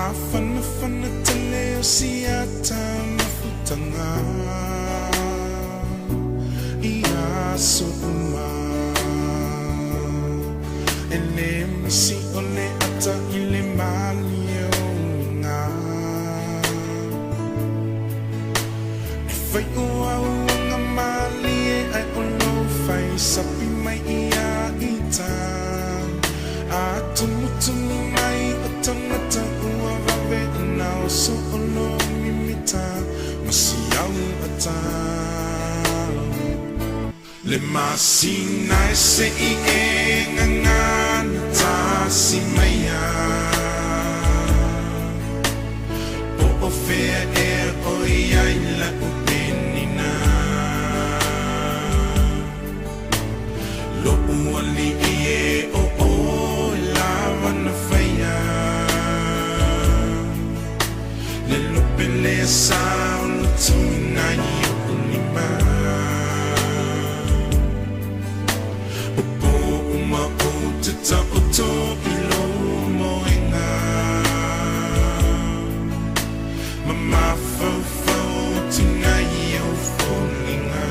Mafana fana tale o siata mafutanga Ia sotuma Ele misi ole ata ile malio nga Fai ua ua mali ai ono fai sapi mai ia ita Atumutumu mai otamata ua vawe nao so ono mimita Masiau ata Le masina ese I engangan tasi maya O fea o iai la upenina Lo uali ie o lava na faya Le lupele sao lo tunai o ulima Ta oto ilo moenga Mama fo tinai o folinga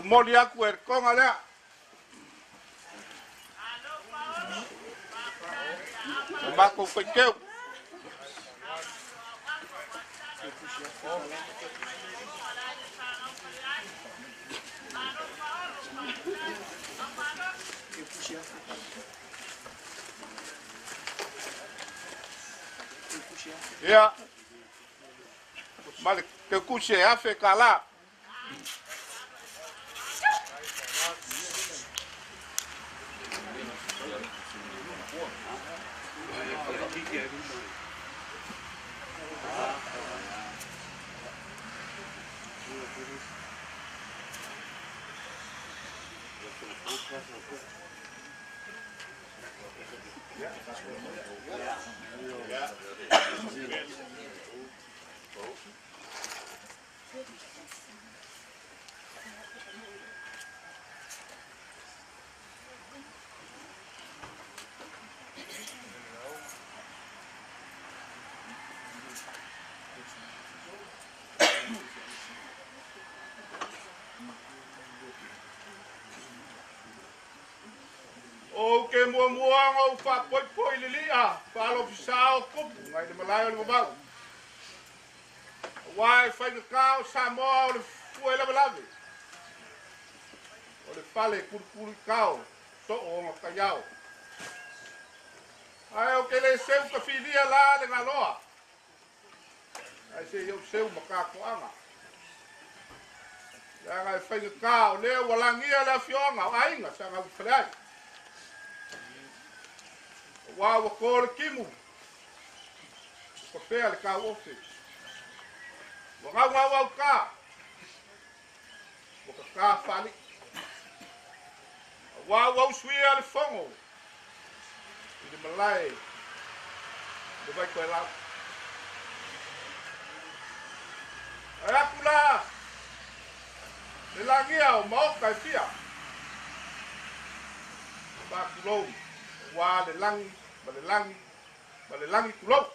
Moli aku konga lea. Mako kekeu. Ya. Malik ke kusie afe kala. O ke mua o fa poi lilia fa lo fisao kup ngai de malayo le bau wai fa de kao sa mo le fu le balave o le fale kur kao to o ma kayao ai o ke le seu ka filia la de ngaloa ai se yo seu ma ka ko anga ya ngai fa de kao le wala ngia la fionga ai nga sa ngal frai Wa ko le kimu. Ko pea le ka ofe. Wangau au ka. Waka ka fali. Wau suia le fongo. I le malai. Le vai koe lau. Ai aku la. Le langia o maoka e fia. Ba kulou. Wa le langi. Ba le langi kulou.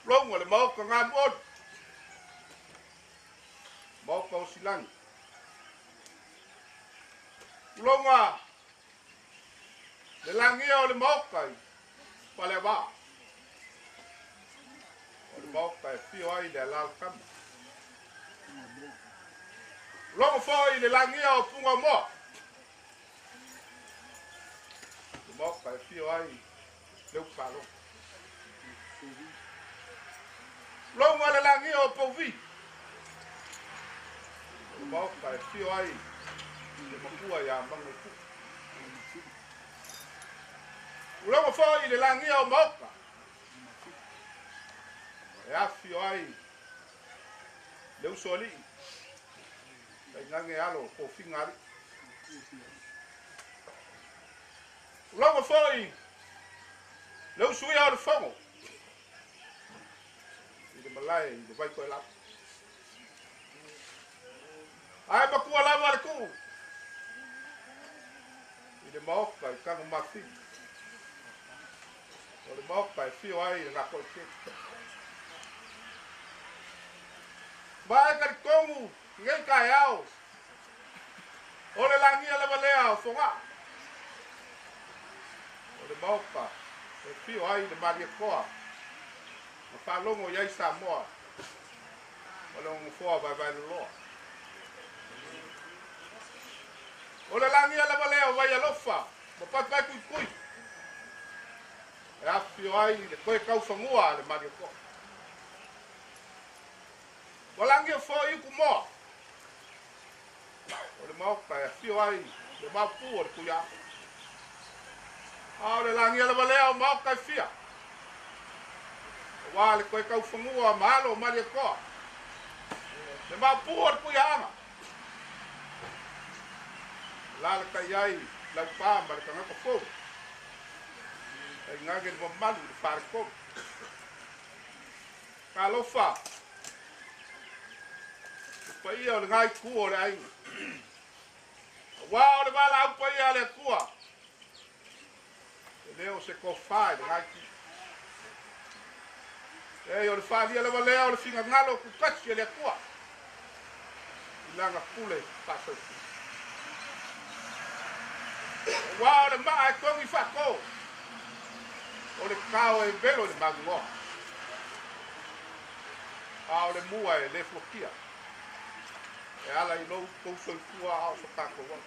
Long le maoka ngā muon. Maoka o silangi. Kulonga. Le langia o le maoka i. Pale wā. O le maoka e fio ai le alal kama. Longa fo i le langia o punga moa. Le maoka e fio ai leu kalo. Longa le langia o pouvi. Le maoka e fio ai le makua ia mangu pu. Longa fo i le langia o maoka. E afio ai leu soli. Kai ngange alo ko fingari. Longa fo i leu suia o le fongo. Malai de vai koe la. Ai makua lava le ku. I le maoka i kango mafi. O le maoka e fio ai le ngako ke. Vai ka kongu ngai kai au. O le langia lava lea o fonga. O le maoka e fio ai le maria koa. Ma whalongo iai sa moa. Walongo fua vai loa. O le langia lava leo vai alofa. Ma pat vai kui. E afio ai le koe kau whangua le mario ko. Walangia fua iku moa. O le maoka e afio ai le mapu o le kuia. O le langia lava leo maoka e fia. Wa le koe kau whangua mahalo maria koa. Le mapu ar pui hanga. La le kai ai, lau pā ma le kangaka fōu. E ngage le mamalu le whare kou. Ka lofa. Pa ia o le ngai kua o le ainga. Wa o le mala au pa ia le kua. E leo se kofai le ngai kua. E o le whaalia lewa lea o le whinga ngalo ku katsi e lea kua. I langa pule pasau. Wa o le maa e kongi whako. O le kao e velo le magungoa. A o le mua e le flokia. E ala i lou kouso i kua ao whakako wau.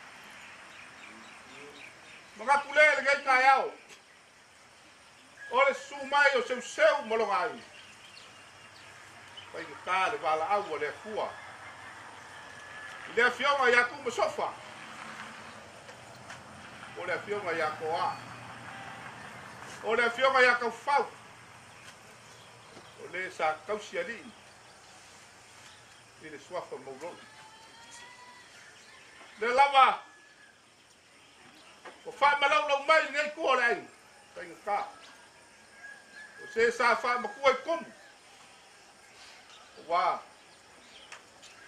Mga pule le ngai kai au. O le sumai o seu molonga ai. Pai ka le wala au le kua. I le fionga ia ku sofa. O le fionga ia ko a. O le fionga ia ka fau. O le sa kausia li. I le swafa mo. Le lava. O fa malau lo mai nei ku le ai. Pai ka. O se sa fa ma ku e kom. Wa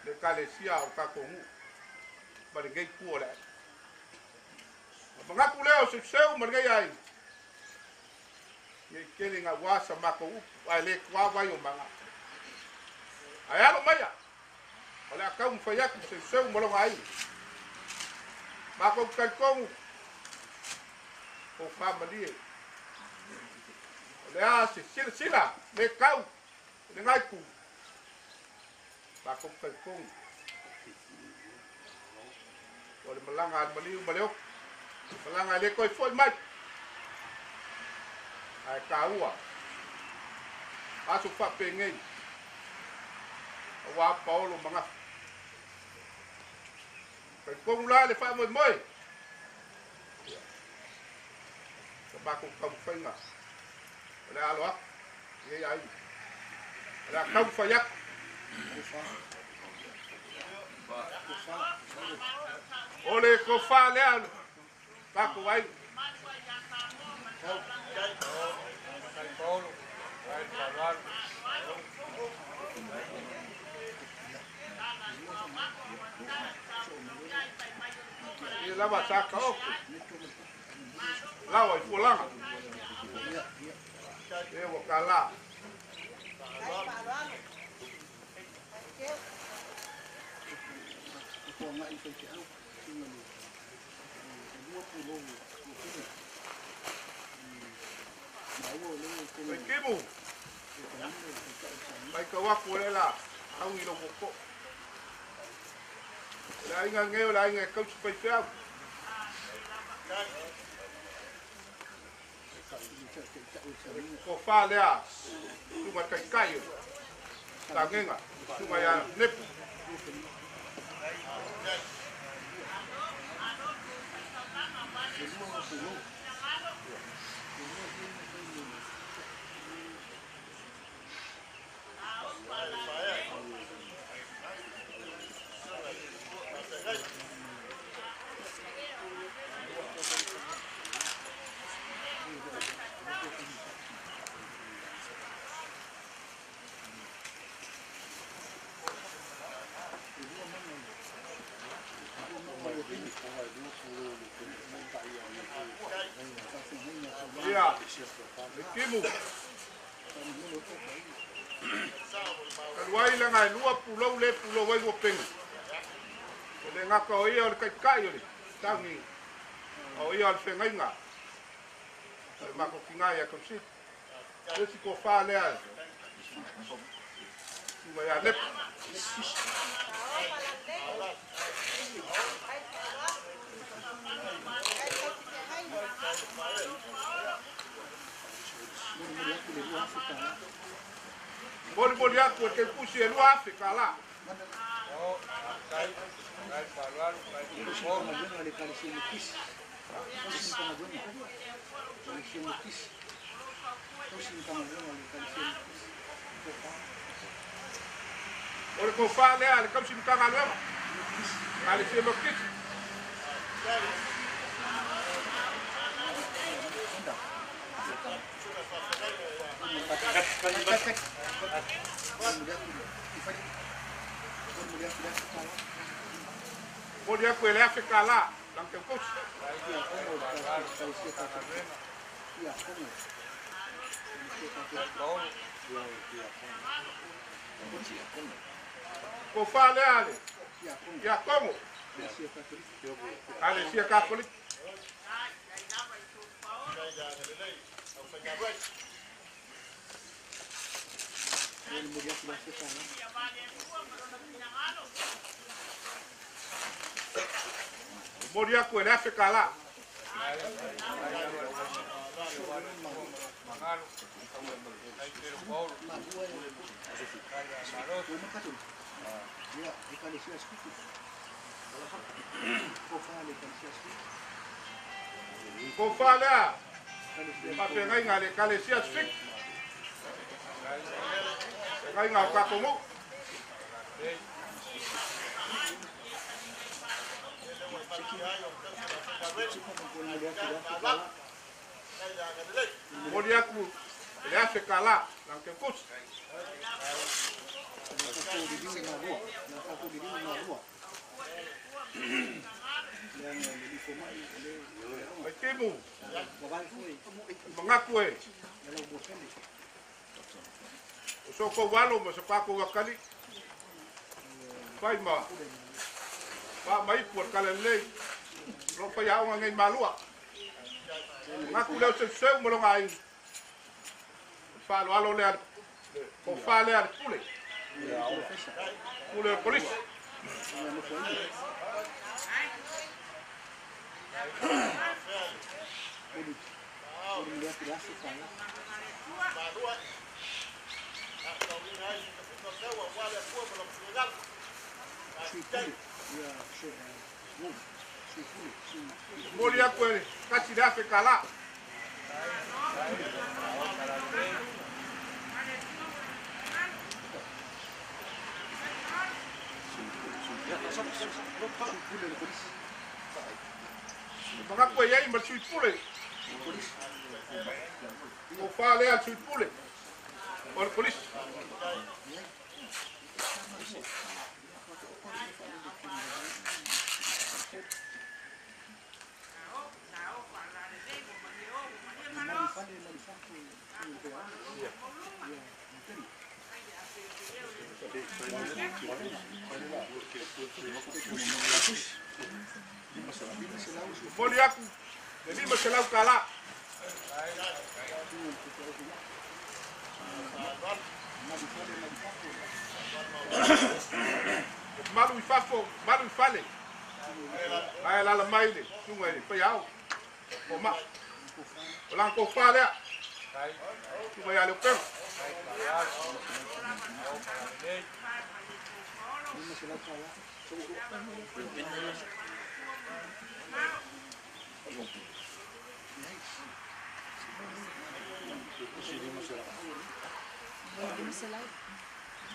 le kalesia o kakongu ma le gei ku ole ma ngaku leo se seu ma gei ai ye kele nga wasa ma ko ai le kwa vai o manga ai alo maya ole aka un faia ku se seu mo lo ai ma ko kakongu o fa ma die ole a se sila le kau le ngai ku ba ko kai kong o le malanga maliu maleo malanga le koi foi mai ai kaua asu fa pengei wa paulo manga kai kong la le fa moi moi ba ko ka fenga le alo ye ai La kau fayak. Ole ko fa le al. Ka ko ai. La va sa ka o. La wa fulanga. E wo kala. Mai kimu. Mai ka waku le la. Au i lo ko. La inga ngeo la inga coach pai fea. Ko fa lea. Tunga kai kai. Ta ngenga. Tunga ya nepu. Ia, kimu. Kaluai le ngai lua pulau le pulau wai wopeng. Le ngaka o ia o kai kai o le. Tangi. O ia o whengai ngā. Le mako ki ngai a konsi. Le si ko wha lea. Tunga ia lepa. Boli aku ke pusi e lua Afrika la. Ore ko fa le ale kam sin tanga le. Ale se mo kit. Boli aku ele Afrika la, lang ke coach. Ko fa le ale. Ya como? Ale sia católico. Boli aku ele Afrika la. Ko fa le. Pa pe ngai ngale kale sia fik. Ngai ngau ka komo. Boli aku ele Afrika la, lang ke coach. Mai kimu. Mengaku e. So ko walo mo sa pako wakali. Pai ma. Pa mai por kalele. Lo pa ya ngai malua. Ngaku le se mo lo ngai. Fa lo alo le. Ko fa le al pule. Pule police. Moli aku ni kasi dah sekala. Mga koe iai ma sui pule. O wha lea sui pule. O le polisi. Moli aku, le lima se lau kala. Malu i fafo, malu i fale. Ai la mai le, tunga le, pe au. O ma. O lan ko fale. Tunga ya le pe.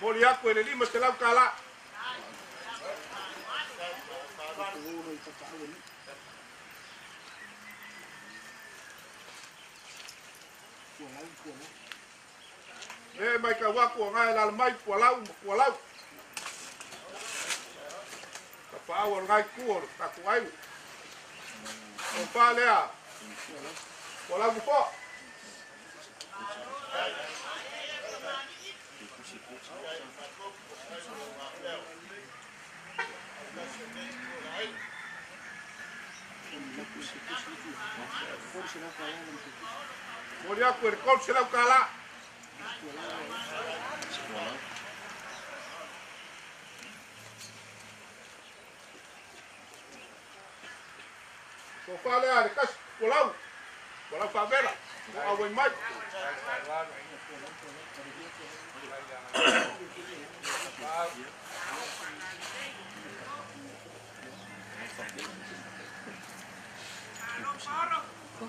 Moli aku le lima se lau kala. E mai ka wako ngai la mai pualau. Ka pau ngai kuor ta kuai. O palea. Pualau po. Moli aku e kol se lau kala. Ko fale a le kas pualau. Pualau favela. Ko awai mai.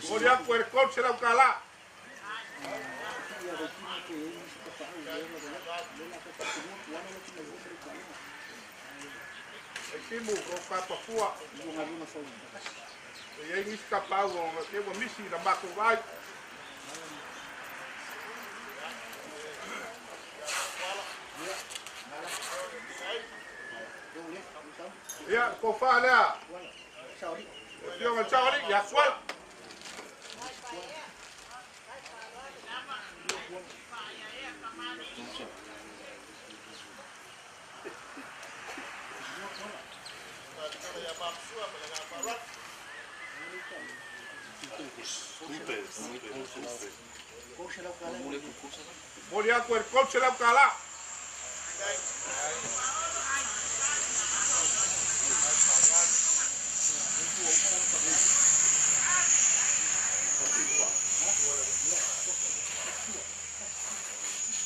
Moli aku e kol se lau kala. E timu o kapapua. E ai nisi kapau o te wa misi na mako vai. Ia, ko whalea. E pionga chaori, ia swal. Moli aku e kol se lau kala.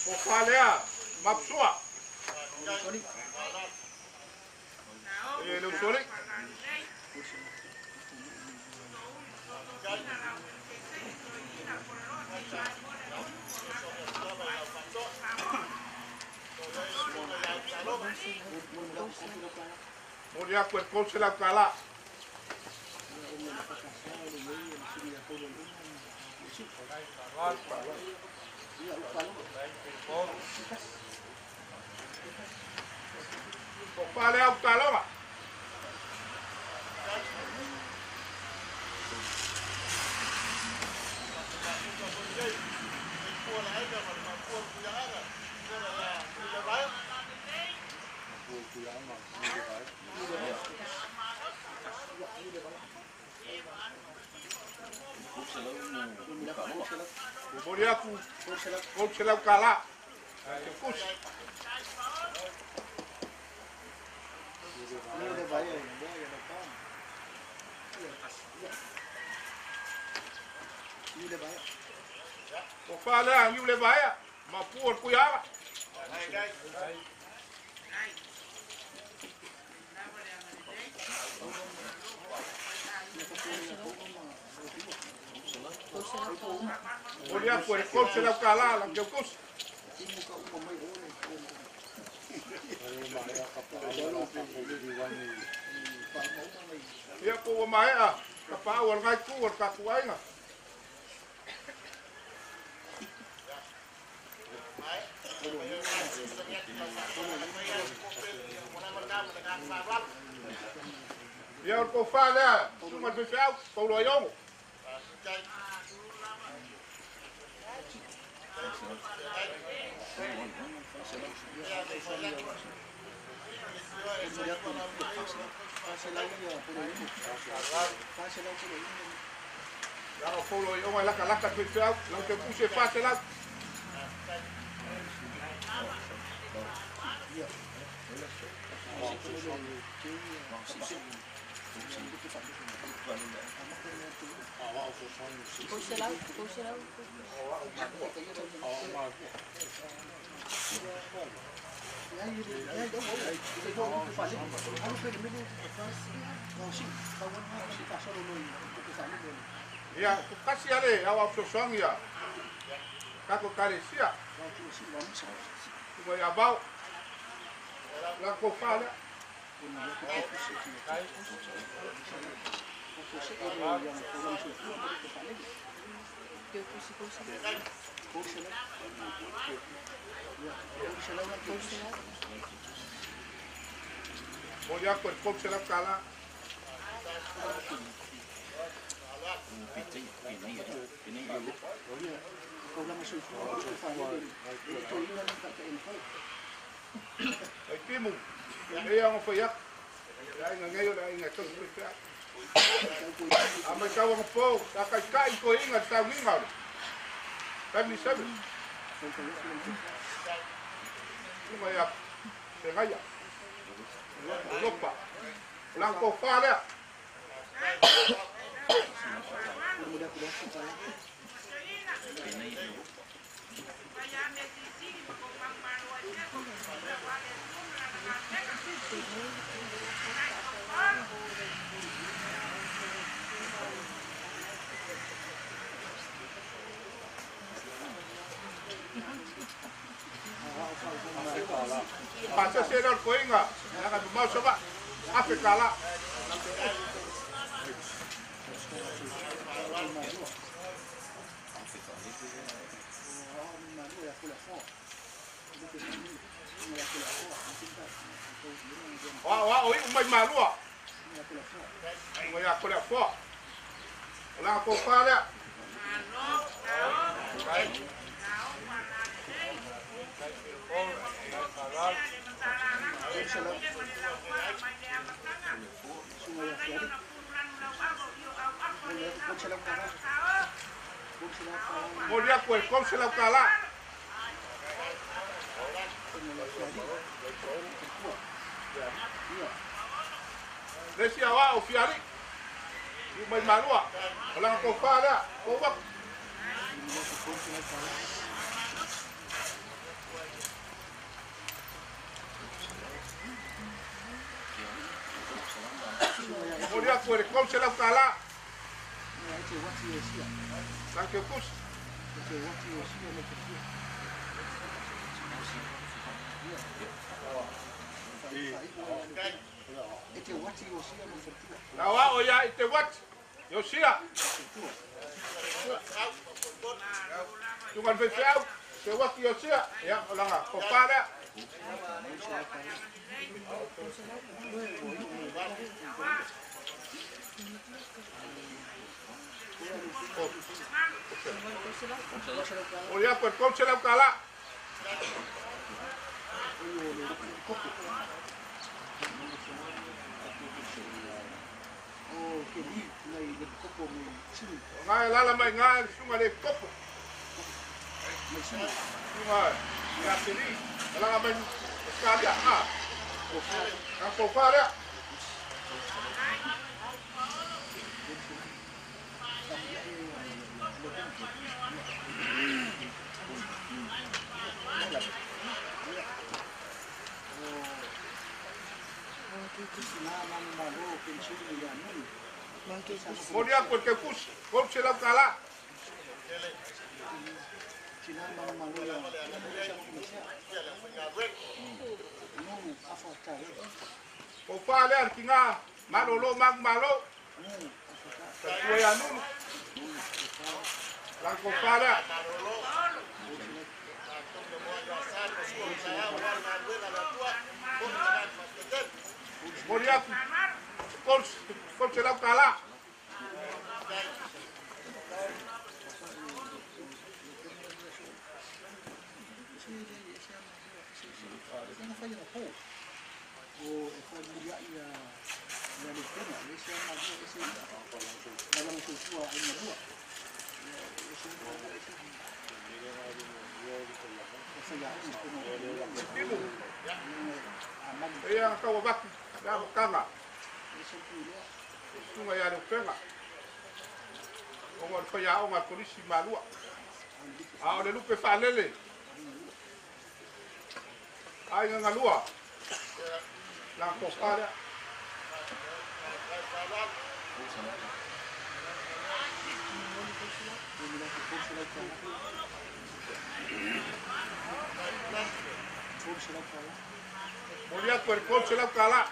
O whalea, mapsua. E le usoli. Moli aku e kol se lau kala. O whalea u kalonga. Moli aku kol se lau kala. E kus. O whalea ngiu le vaea. Ma puor kuiawa. Moli aku e kol se lau kala la ke kus. Ia po mai a ka pa o ngai ku o ka kuainga. Ia o ko fa le, tuma te sau, ko lo yo. Kalau follow yo mai laka te sau, lang te puse fa te la. Ya, kasih ale awak sosong ya. Kako kare sia. Cuma ya bau. Lang ko fa le. Mau dia kop selap kala. Ai timu. Yang apa ya? Ai ngayo ai ngaton pita. Ama kau ngapo, tak kai ko ingat tau ngal. Family service. Cuma ya, sengaja. Lupa. Lang ko fa le. Pasa ser ko inga. Jangan mau coba. Afrika lah. Wah, umay malu ah. Umay aku dah fo. Lang ko fa le. Mau dia kue kom selap kala. Lesi awak ofiari. Umay malu ah. Lang ko fa le. Ko bak. Mau dia kue kom selap kala. Lang ke kus. Nawa oya ite wat. Yosia. Tuan Fesiau, sewak Yosia, ya lang ah. Kopara. Oya pues kom selap kala. Ngai lala mai ngai sunga de kopo. Sunga ya sini. Lala mai sekali ah. Aku fara. Mau dia pun ke kus, kau selap kala. Kau faham kinga, malo lo mag malo. Kue anu. Lang ko para. Moriaku. Kol se lau kala. Ia kau baku, dah kanga. Sungai ada kanga. Orang kaya orang polisi malua. Ada lupa falele. Ai ngalua. Lang kokada. Moriak perkol selap kala.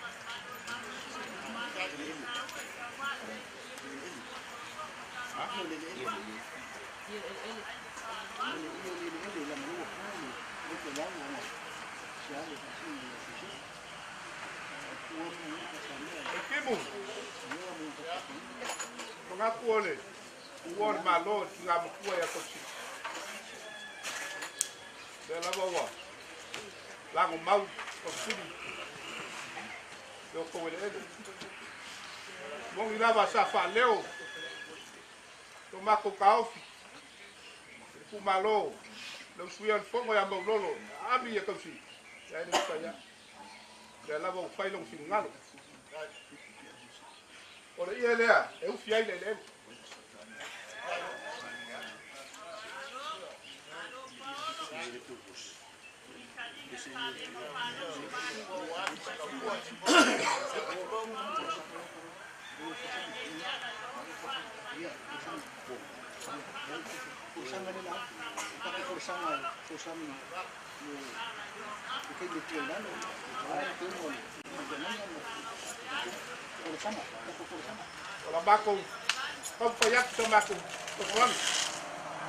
Kimu. Mengaku oleh uang malon tinggal menguai ya koci. Dalam bawah, lagu mau koci. Yo kau ini, mungkin apa sahaja leo, tomaku kau, kumalo, lalu suyan fongo yang berlolo, abi ya koci. Jadi saya, dalam bawah failong singal. Oleh ia lea, eu fiai lele. Kalau bakung, kau payak sama bakung, tuan,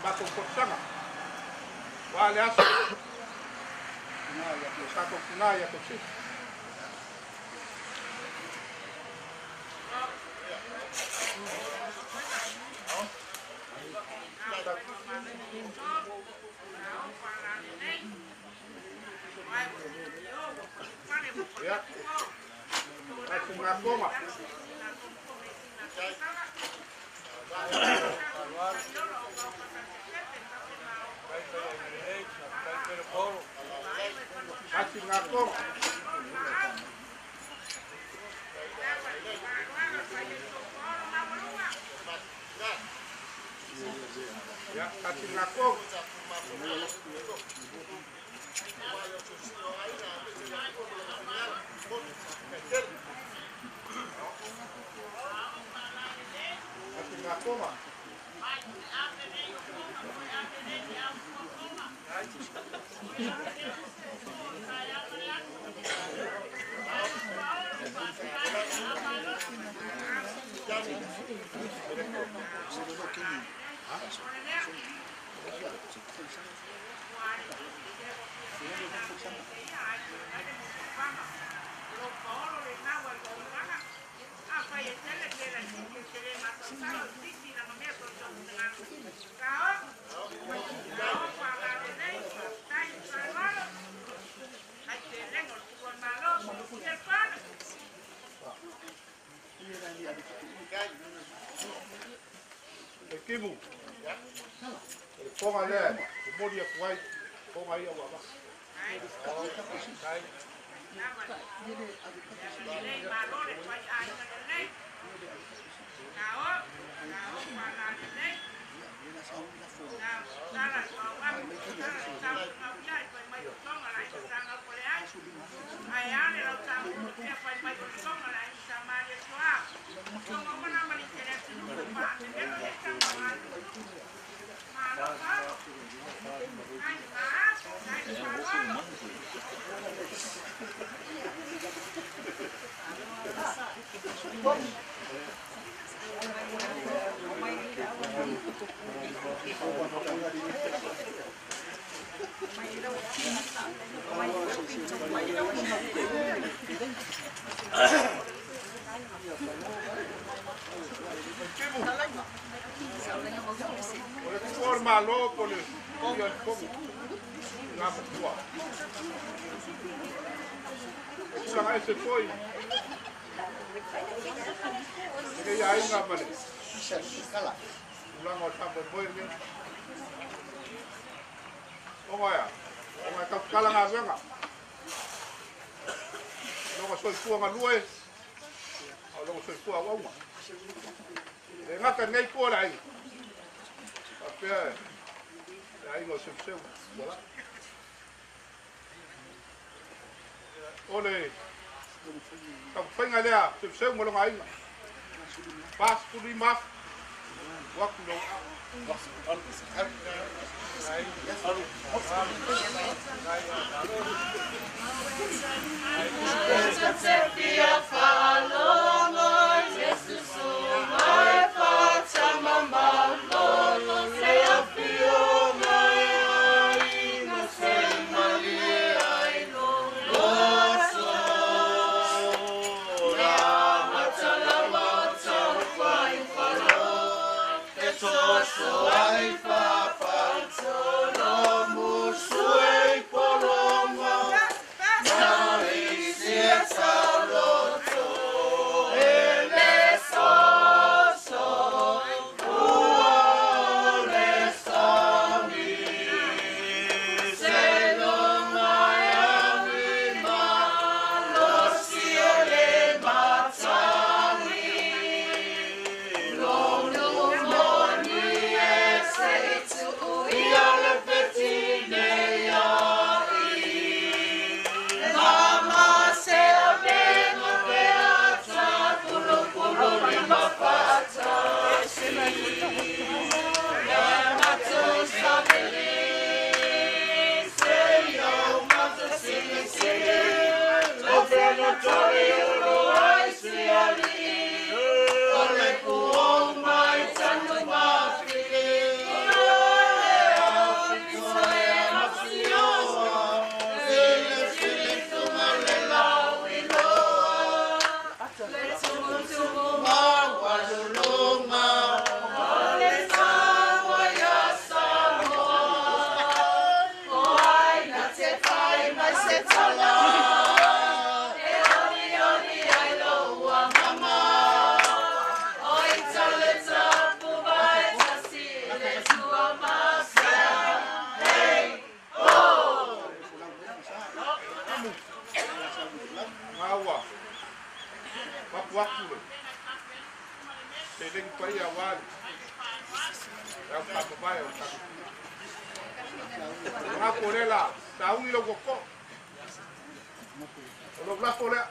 bakung korsana. Wah lihat, bakung kena ya korsik. Ya, langsung ngapung mak. Masih ngapung. Ya, kasih ngapung. Masih ngapung mak. Kimu, kong ada, kemudian dia kuai, kong ayah apa? Olha que forma louco, olha como na tua. Pula mais se foi. E aí na vale. Pula mais para foi né. Olha, olha que cala na venga. Não sou pua lua. Não sou pua uma. Ngata nei po lai. Ape ai no seu. Voilà. Ole. Tá fazendo ali, seu mo longa aí. Pas por lima. Waku no. Waku. Seleng pai awal. Yang pakai bayar. Aku rela. Tahu ni logo kok. Kalau belah boleh.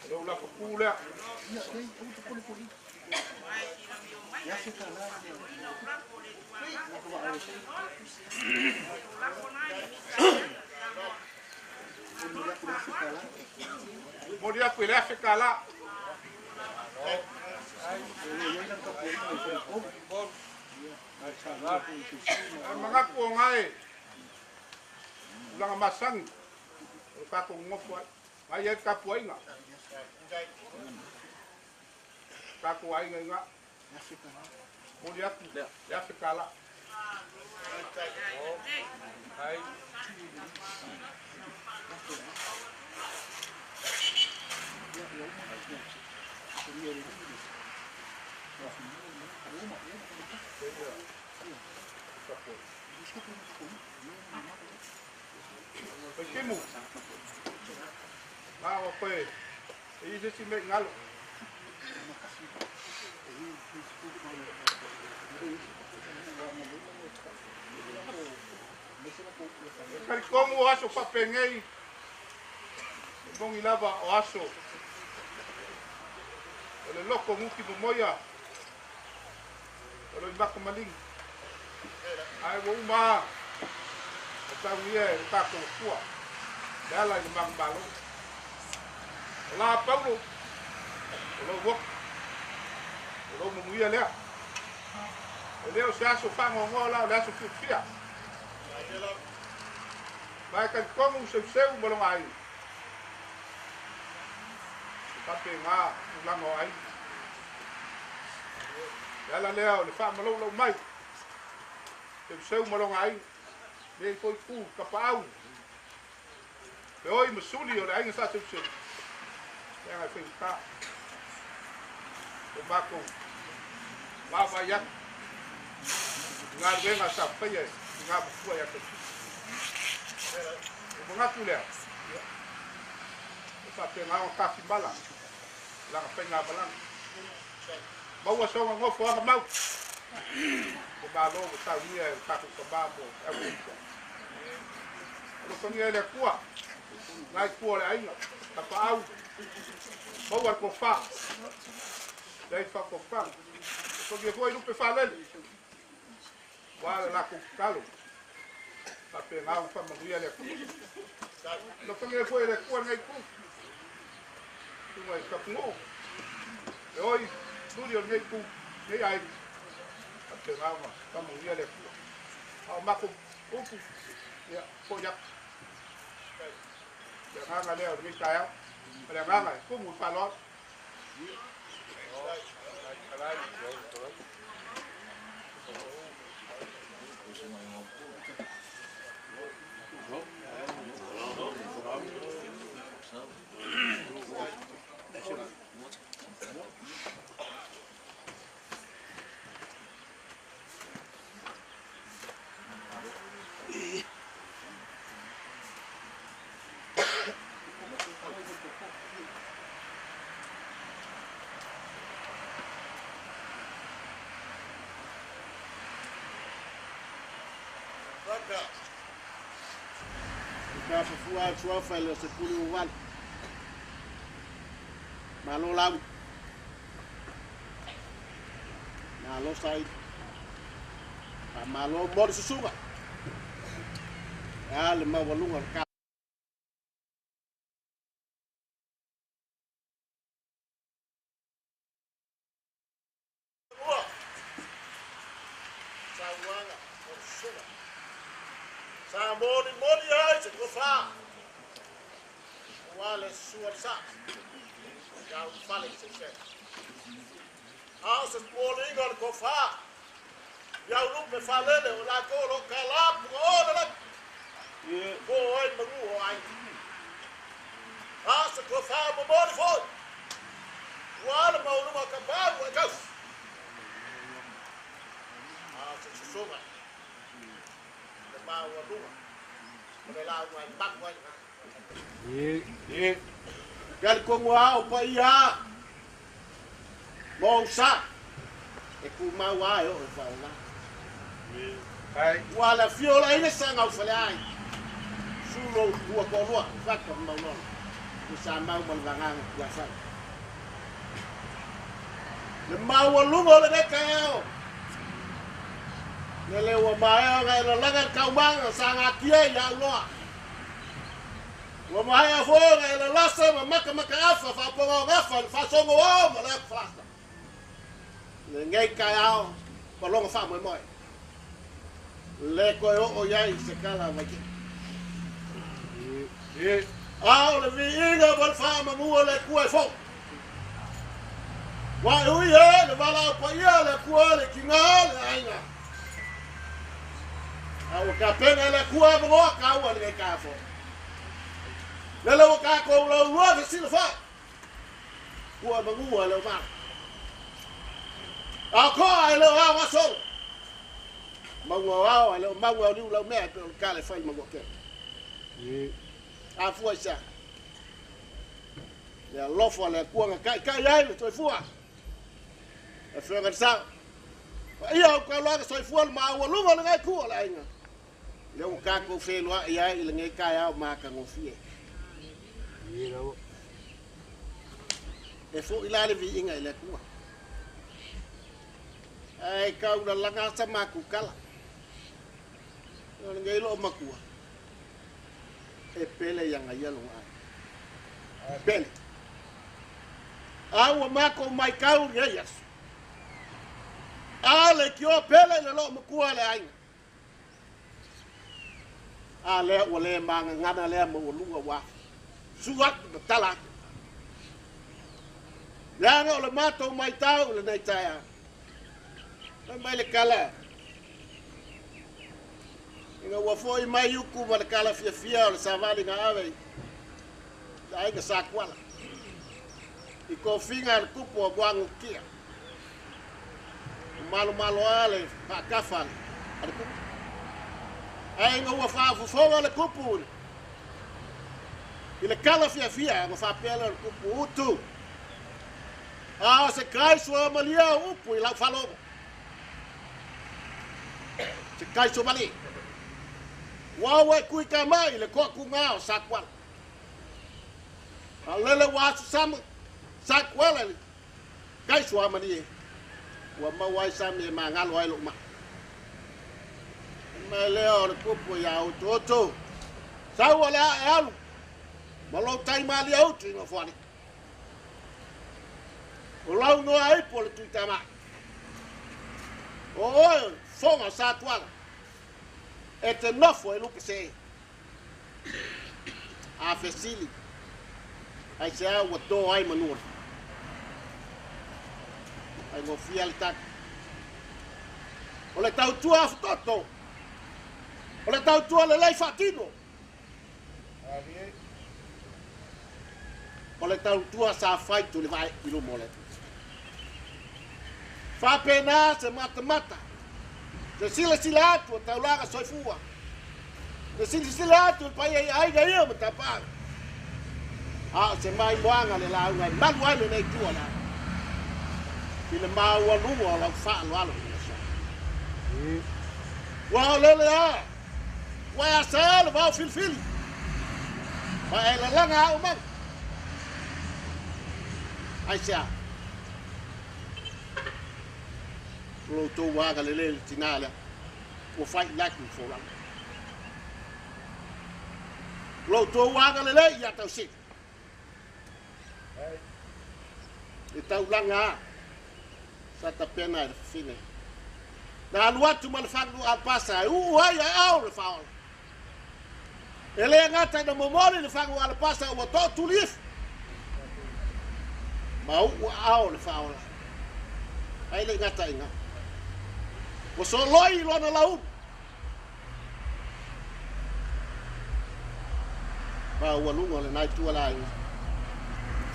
Udah pula. Mau dia pilih sekala. Mga kuangay. Ulang masang. Kakong ngopwa. Ayat kapuay nga. Kakuay nga. Muliat ya sekala. Hai. Pequeno. Ah, oke. Ini sih mek ngalo. Kali como acho papengei. Bongi lava o aso. O le loko nguki momoia. O le maka maling. Ai wo uma. O tau ia e tako kua. Dala i mang balo. O la paulo. O lo wok. O lo mumuia lea. O leo se aso whango ngoa lao le aso fia. Vai kan kongu seu molong ai. Pape ngā ulango ai. Yala leo le wha malo lau mai. Seu molong ai. Nei koi ku kapau. Pe oi masuli o le ainga sa seu. Yang ai whi ka. O mako. Mama yak. Ngā ruenga sa whaia. Ngā bukua yak. O ngatu lea. O pape ngā o kasi bala. Langa whainga balang. Maua songa ngofo anga mau. O malo o tau nia e kaku kababo. O kongia ele kua. Ngai kua le ainga. Tapa au. Maua ko wha. Dei wha ko wha. O kongia kua i lupe wha lele. Wale lako kalo. Pape ngā o wha mahuia le kua. O kongia kua ele kua ngai kua. Tunga i kapungo. E oi, nuri o nei ku, nei ai. A te ngāma, kamu ia le kua. Ao mako, upu, ia, po yak. Ia nganga leo, nei kai au. Ia nganga, kumu i whalot. Ka fua sua fale se pulu wan. Malo lam. Malo sai. Malo mor susuga. Ya le ma walunga ka. Moni ai se ko fa. Wale suar sa. Ya fale se se. Asa moni ngol ko fa. Ya lu pe fale le la ko lo kala ko la. Ko ai mangu ai. Asa ko fa mo moni fo. Wale ma lu ma ka ba wa ka. Asa se soma. Ma wa lu. Gal como ao paia. Mong sa. E ku ma wa yo fa la. Ai, Wala fiola ina sanga o fale ai. Sulo tua ko lo, fa ko ma lo. Ku sa ma mo langa ya fa. Le ma wa lu mo le ka yo. Nele wa mai ga la la ka ma sanga tie ya lo. Wa mai a fo ga la la sa ma ka afa fa po ga fa so ngo mo le fa. Le ngai ka ya pa lo fa mo mo. Le ko o ya se kala ma ki. Ao le viinga bol fa ma mu le ku e fo. Wa u ye le bala pa ye le ku le ki nga le ainga. Ao ka pena le ku a mo ka wa le ka fo. Le lo ka ko lo ro se le fa. Ku a mu le ma. A ko ai lo a wa so. Mango ao le mango ni lo me ka le fa mango ke. A fua sa. Le lofo le kuanga kai ai le toi fua. E fua sa. Ia ko lo so fua ma wa lu le ngai ku la inga. Le o ka ko fe lo ia le ngai kai au ma ka ngofie. e fo ila le vi inga ile ku ai kau na langa sama ku kala ngai lo maku e pele yang ai lo ai pele au mako mai kau yes ale kio pele le lo maku ale ai ale ole manga ngana le mo lunga wa suat tala ya no le mato mai tau le nei taia mai le kala inga wa foi mai yuku ma le kala fia le savali nga ave ai ga sakwala I ko finga le kupo guangu kia malo ale pa kafal al kupo ai nga wa fa fo le kupo I le kala fia nga fa pela le kupo utu se kai so malia upu I la falo se kai so mali wawe kui kamai le ko ku ngao sakwal alele wa sam sakwal kai so mali wa ma wai sam e ma ngalo ai lo ma le or kupu ya utoto sawala alu malo tai mali au tu no fani Olau no ai pole tu tama. O fonga sa tuala. Et nofo e luke se. A fesili. Ai se a wato ai manur. Ai go fial tak. Ole tau tua foto. Ole tau tua le lei fatino. Ole tau tua sa fai tu le vai ilo mole. Fa pena se mata. Se sila atu tau laga soifua. Se sila atu pa ai ga ia mata se mai moanga le la ngai mal wai le nei tua la. Ile mau lu la fa lo. Wa le a. Wa sal va fil. Ba ela langa o man. Ai sia. Lo to waga le tinala o fight like for lang lo to waga le ya tau sit e tau langa sa ta pena fine na luatu mal fangu al pasa ai au le faul ele ngata no momori le fangu al pasa o to tulif mau au le faul ai le ngata inga o so loi lo na lau ba wa lungo le nai tu ala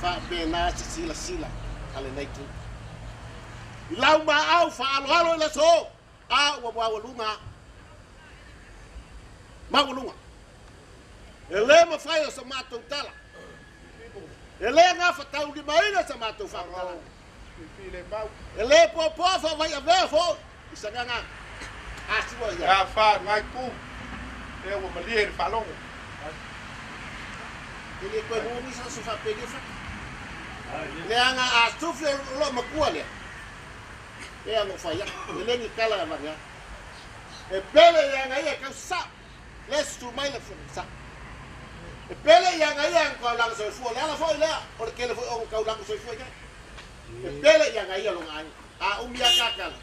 fa pena sila ale nai tu lau ma au fa alo le so wa lunga ma lunga ele ma fai o samato tala ele nga fa tau di mai na samato fa tala ele po fa vai ave fo Isanganga. Asiwa ya fa ngai ku. E wo malie fa long. Ele ko mo mi so fa pege fa. Le anga astufe lo makuale. E anga fa ya. Ele ni kala ma ya. E pele ya ngai ka sa. Les tu mai le sa. E pele ya ngai ko lang so fu la fo la porque le fo on ka lang so fu ya. E pele ya ngai lo ngai. Umia kakal.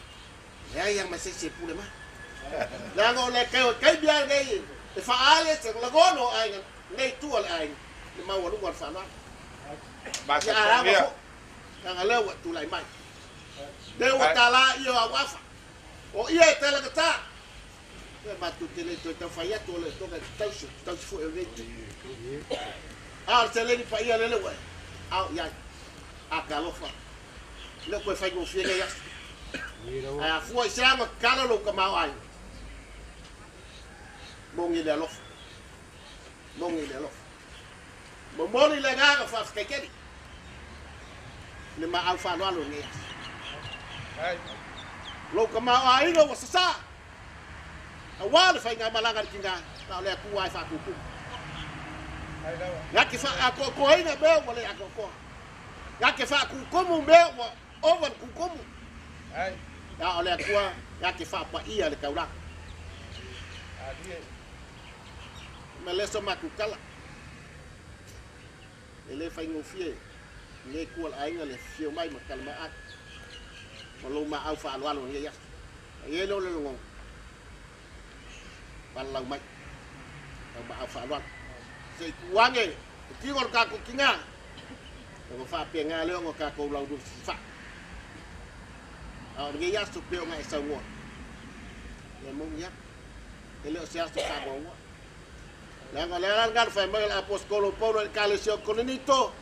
Ya yang masih sepuluh mah. Lango le kai biar ngai. E fa ale se lagono ai nei tu al ai. Le mau lu war fa na. Ba sa ya. Kang ale wa tu lai mai. De wa tala io awafa. O ia tela kata. E ba tu tele to ta fa ya to le to ka tau fu e vete. Se le ni fa ia le wa. Ya. Akalofa. Le ko fa go fiega ya. Foi sama kala lo ka mau ai. Mongi le lof. Momoni le ga fa ska kedi. Le ma alfa lo ngi. Lo ka mau ai lo sa. Awal fa nga malanga kinga. Na le ku ai fa ku. Ya ke fa ako ko ina be wala ako ko. Ya ke fa ku komu be wa over ku komu. Ai. Ya ole aku ya ke fa pa ia le kaula. Dia. Meleso makukala. Ele fa ngofie. Ngai kual ainga le fio mai makal maat. Malo ma au fa alwalo ngai ya. Ye lo lo ngong. Palau mai. Ma au fa alwalo. Sei kuange. Ki ngor ka ku kinga. Ngo fa pe nga le ngo ka ko lau du fa. Au ngai ya su pe ngai sa ngo. Ya mong ya. Ele sia su ka bo. Lang lang kan fa mai apos kolo pono el kalesio konito.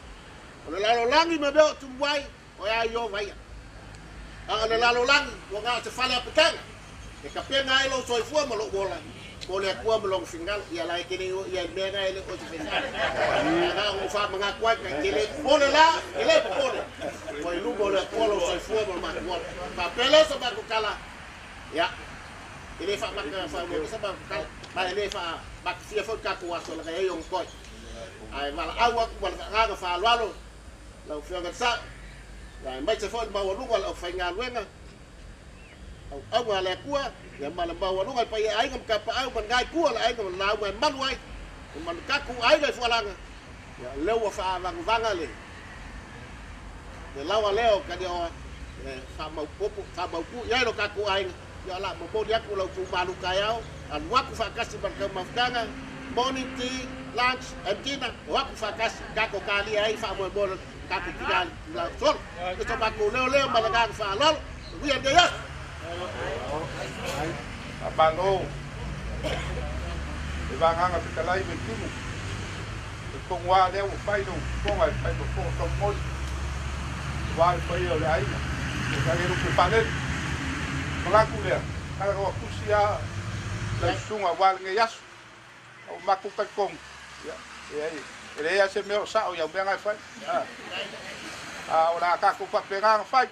Ole lalo langi me beo tumwai o ya yo vai. Ole lalo langi wo nga se fala petang. E kapena ilo soi fu mo lo bola. Mo le ku mo lo fingal ya lai kini ya me nga ile o se fingal. Nga o fa mga kwai ka kile pole la ile pole. Mo ilu mo le polo soi fu mo ma mo. Pa pele so ba ku kala. Ya. Ile fa maka fa mo sa ba kala. Ba ile fa bak sia fo ka ku aso la kaya yung koi. Ai mala awak wala nga fa lalo. Lau fio kan sa. Lai mai se fo ba wa lu wala fa ngal wenga. Au ma le ku ya mala ba wa lu ai pa ai ngam ka pa au ban gai ku la ai ngam la wa man wai. Man ka ku ai gai fo la nga. Ya leu fa vang vanga le. De lawa leo ka dia fa mau popo fa mau ku ya lo ka ku ai. Ya la mo dia ku lau ku malu kayau. An waku fa kasi ban ka mafdanga. Morning tea, lunch, and dinner. Waku fa kasi kako kali ai fa mo bol kako tigal la sol. Ito ba ko leo malagang fa lol. Wiyan gaya. Abango. Ibang hanga pitalay bitimu. Kung wa leo fai no, kung ai fai no kung mo. Wa fai yo ai. Kaya ru ku panen. Malaku le. Kaya ko kusia la sunga wal ngeyas. O maku ka kong. Ya. Ele ya se meu sa o ya ben ai fai. Ora ka ku pa pegar fai.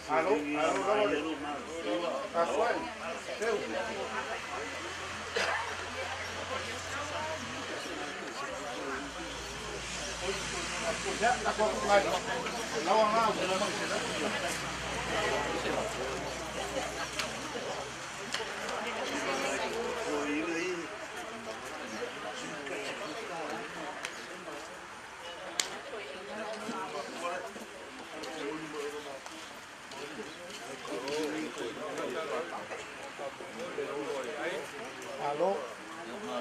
Alô? Tá foi? Seu? Já tá com lá. Lá.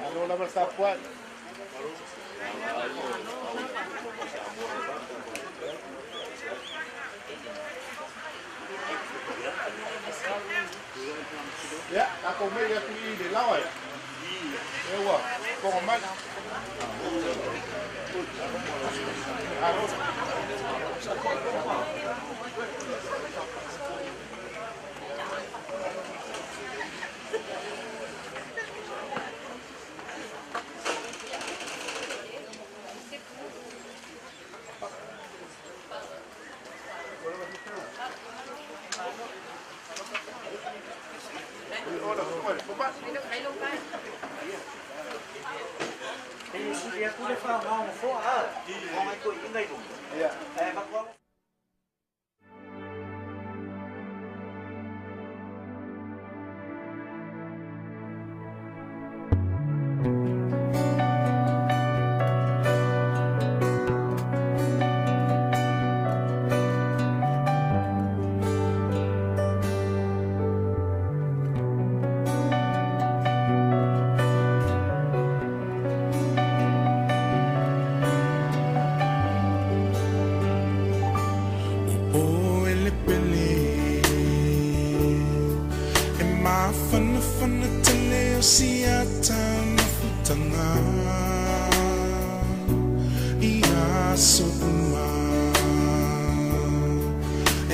Alô, lá está qual? Ya, aku mai aku ini lawa ya. Ewa, kau mai. Thì aku dah faham mau for ah. Mau ikut ini tu. Ya. Bakal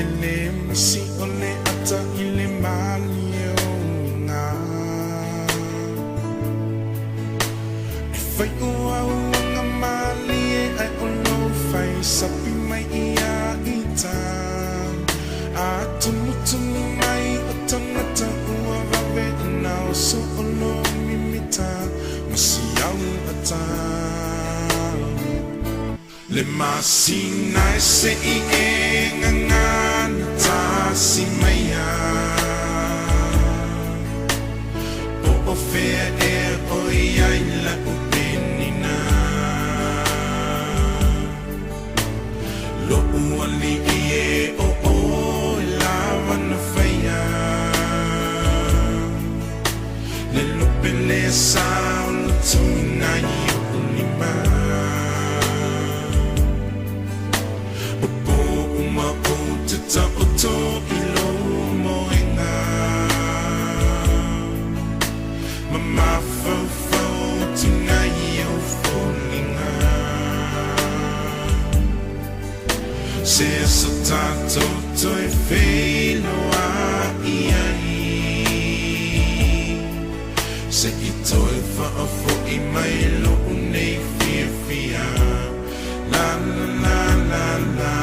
Ele si ole ata ile mali o nga fai ua nga mali ai ono fai sapi mai ia ita atumutumu mai o tangata ua vave na o so ono mimita masi au ata le masina se i engangan ta si maya o fea e o iai la upenina lo uali e o lava na faya le lupele sa lo tuna i ulima to ilo moenga mama fo tonight you fallinga se so tanto to e felo a iai se ito e fa fo I mai lo nei fia la la la la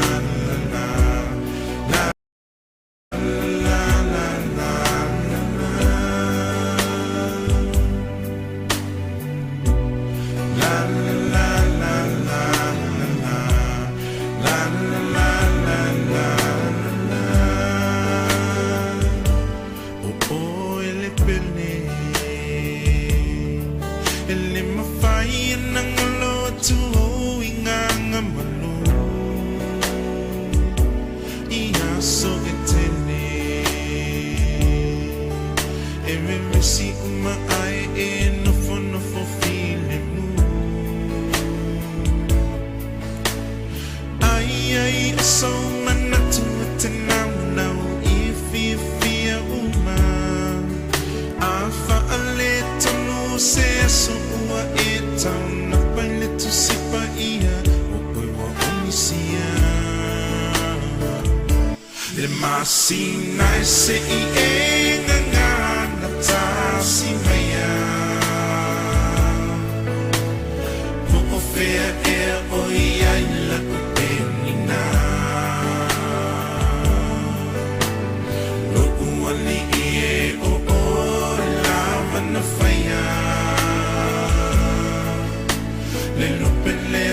so manatu tenau nau ifia uma afa ale tonu se so ua etau na paile tu sipa ia o poi wa onisia le masina se I enga na tasi maya o fea e o ia la kupenina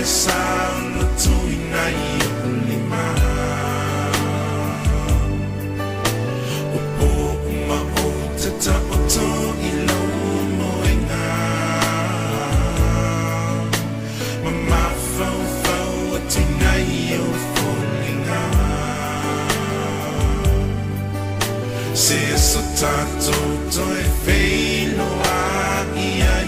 sound to inai ulima o ma o tata o to ilo moenga mama fo tinai o fallinga se so tanto to e felo a ia